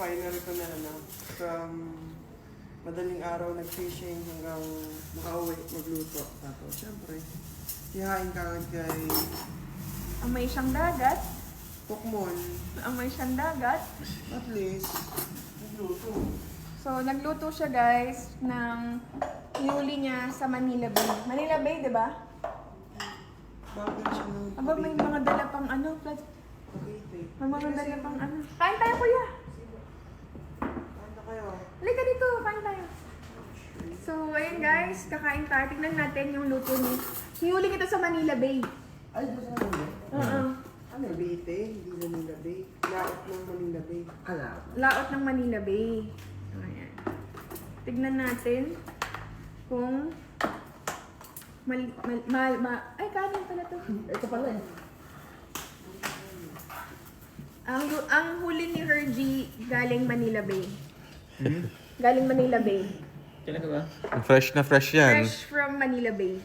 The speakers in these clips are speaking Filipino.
final ko na ano, from madaling araw nag-fishing hanggang makauwi, magluto. Tapos, syempre, hihain ka agad kay Amoy siyang dagat. Pokmon. Amoy siyang dagat. At least, magluto. So, nagluto siya guys ng huli niya sa Manila Bay. Manila Bay, di ba? Bagay siya ng Aba, may mga dala pang ano, Cavite. may mga dala pang ano. Kain tayo, kuya! Ano kayo? Halika dito, kain tayo. So, ayun guys, kakain tayo. Tignan natin yung luto niya. Hihuli kita sa Manila Bay. Ay, gusto mo ba? Oo. Ano, Cavite? Hindi Manila Bay. Laot ng Manila Bay. Laot ng Manila Bay. Ayan. Tignan natin kung ay, kanin pala to. Ito pala eh. Ang huli ni Hergie galing Manila Bay. Galing Manila Bay. Talaga ba? Fresh na fresh yan. Fresh from Manila Bay.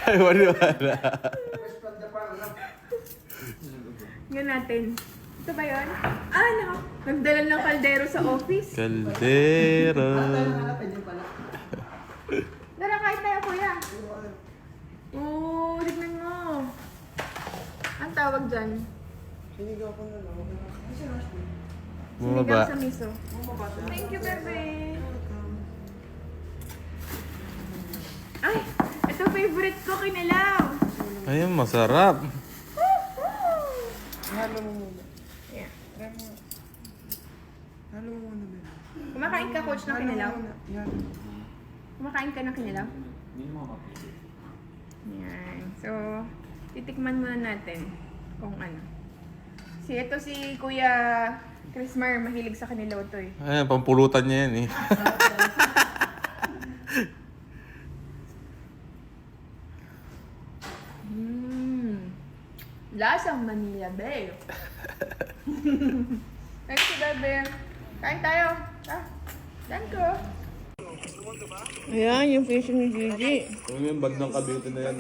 Ay, wala. Yan natin. Ito ba yun? Ah, no. Nagdala ng kaldero sa office. Caldera. Tara, kain tayo, kuya. Oo, tignan mo. Ang tawag dyan? Sinigaw ko na lang. Ay, si Rashmi. Sinigang Bumaba. sa miso. Bumaba siya. Thank you, bebe. Ay, ito favorite ko, kinilaw. Ayun, masarap. Halo mo muna. Yeah. Try mo. Halo mo muna, Ben. Kumakain ka, coach, ng kinilaw? Halo mo muna. Yan. Kumakain ka ng kinilaw? Hindi mo mapapili. Yan. So, titikman muna natin kung ano. Ito si Kuya Chrismar, mahilig sa kanilaw to eh. Ayun, pampulutan niya yan eh. Lasang Manila Bay. Thank you, bebe. Kain tayo. Ah, dan ko. Ayan, yung fish ni Gigi. Ano yung bag ng Cavite na yan?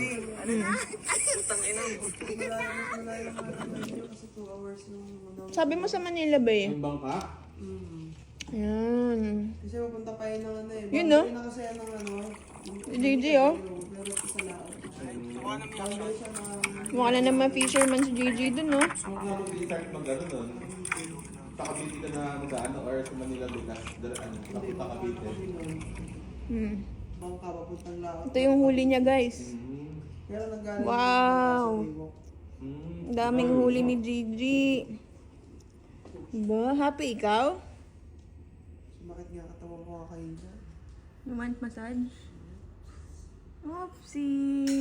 Sabi mo sa Manila Bay. Yung bangka? Ayan. Kasi mapunta pa yun ng ano eh. Yun, no? Boundary na kasi yan ng ano. Gigi, oh. Pero isa na. Boundary siya ng... Mukha na naman fisherman si Gigi dun, no? Kung ano start mag-ano nun, sa Cavite ka na mag-ano or sa Manila din na nakita Cavite. Bangka papuntang laot. Ito yung huli niya, guys. Pero nanggaling Wow. sa Iwok. Ang daming huli ni Gigi. Diba? Happy ikaw? So, bakit nga katawan ko kakain dyan? You want massage? Oopsie.